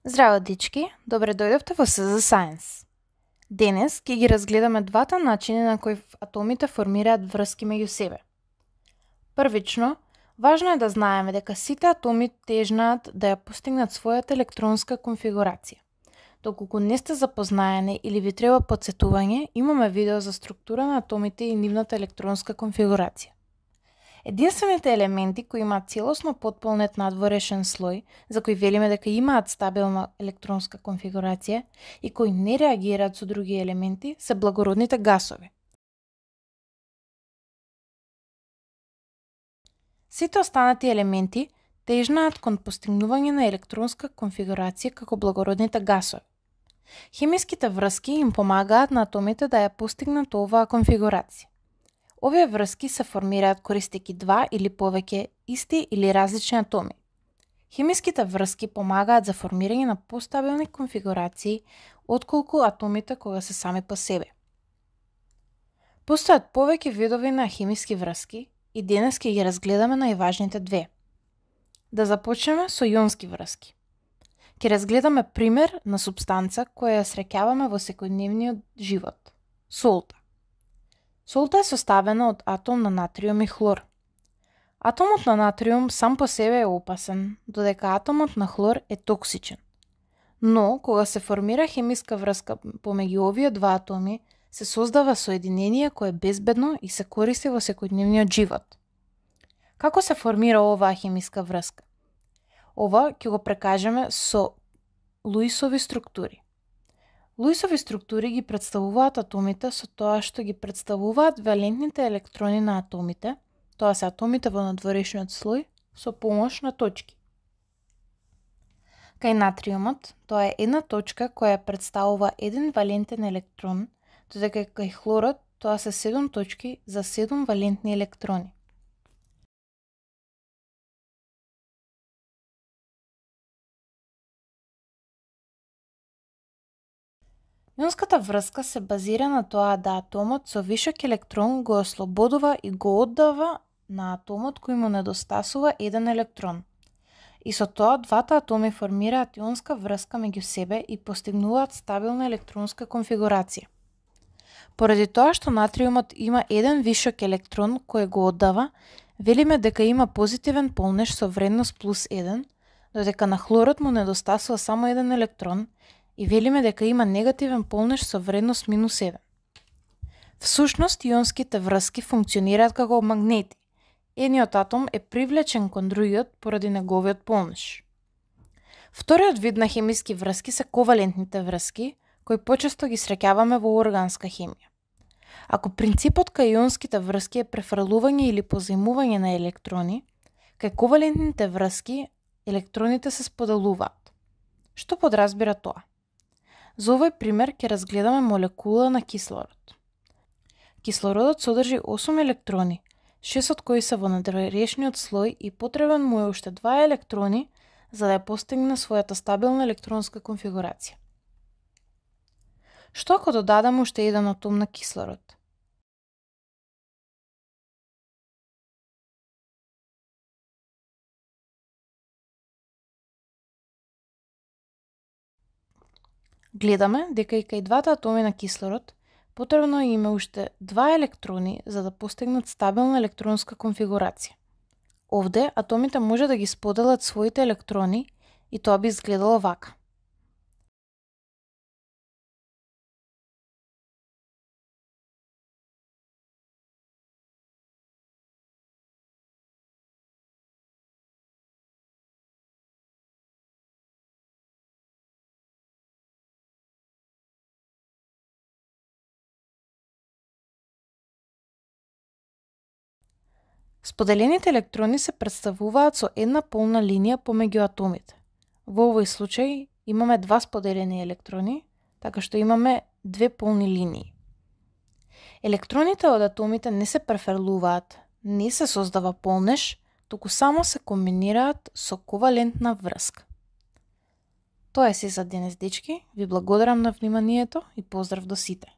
Здраво, дечки! Добре дојдовте во СЗ Science. Денес ќе ги разгледаме двата начини на кои атомите формираат врски меѓу себе. Првично, важно е да знаеме дека сите атоми тежнаат да ја постигнат својата електронска конфигурација. Доколку не сте запознаени или ви треба потсетување, имаме видео за структура на атомите и нивната електронска конфигурација. Единствените елементи кои имаат целосно потполнет надворешен слој, за кои велиме дека имаат стабилна електронска конфигурација и кои не реагираат со други елементи, се благородните гасови. Сите останати елементи тежнаат кон постигнување на електронска конфигурација како благородните гасови. Хемиските врски им помагаат на атомите да ја постигнат оваа конфигурација. Овие врски се формираат користејќи два или повеќе исти или различни атоми. Хемиските врски помагаат за формирање на постабилни конфигурации отколку атомите кога се сами по себе. Постојат повеќе видови на хемиски врски и денес ќе ги разгледаме најважните две. Да започнеме со јонски врски. Ќе разгледаме пример на супстанца која ја среќаваме во секојдневниот живот – солта. Солта е составена од атом на натриум и хлор. Атомот на натриум сам по себе е опасен, додека атомот на хлор е токсичен. Но, кога се формира хемиска врска помеѓу овие два атоми, се создава соединение кое е безбедно и се користи во секојдневниот живот. Како се формира оваа хемиска врска? Ова ќе го прекажеме со Луисови структури. Луисови структури ги представуваат атомите со тоа што ги представуваат валентните електрони на атомите, тоа се атомите во надворешниот слој, со помош на точки. Кај натриумот, тоа е една точка која представува еден валентен електрон, додека кај хлорот тоа се 7 точки за 7 валентни електрони. Јонската врска се базира на тоа да атомот со вишок електрон го ослободува и го оддава на атомот кој му недостасува еден електрон. И со тоа двата атоми формираат јонска врска меѓу себе и постигнуваат стабилна електронска конфигурација. Поради тоа што натриумот има еден вишок електрон кој го оддава, велиме дека има позитивен полнеж со вредност плюс 1, додека на хлорот му недостасува само еден електрон, и велиме дека има негативен полнеж со вредност минус 1. Всушност, јонските врски функционираат како магнети. Едниот атом е привлечен кон другиот поради неговиот полнеж. Вториот вид на хемиски врски се ковалентните врски, кои почесто ги среќаваме во органска хемија. Ако принципот кај јонските врски е префрлување или позајмување на електрони, кај ковалентните врски електроните се споделуваат. Што подразбира тоа? За овој пример ќе разгледаме молекула на кислород. Кислородот содржи 8 електрони, 6 од кои се во надворешниот слој и потребен му е уште 2 електрони за да ја постигне својата стабилна електронска конфигурација. Што ако додадеме уште еден атом на кислород? Гледаме дека и кај двата атоми на кислород потребно има уште 2 електрони за да постигнат стабилна електронска конфигурација. Овде атомите може да ги споделат своите електрони и тоа би изгледало вака. Споделените електрони се представуваат со една полна линија помеѓу атомите. Во овој случај имаме два споделени електрони, така што имаме две полни линии. Електроните од атомите не се префрлуваат, не се создава полнеж, туку само се комбинираат со ковалентна врска. Тоа е се за денес, дечки. Ви благодарам на вниманието и поздрав до сите.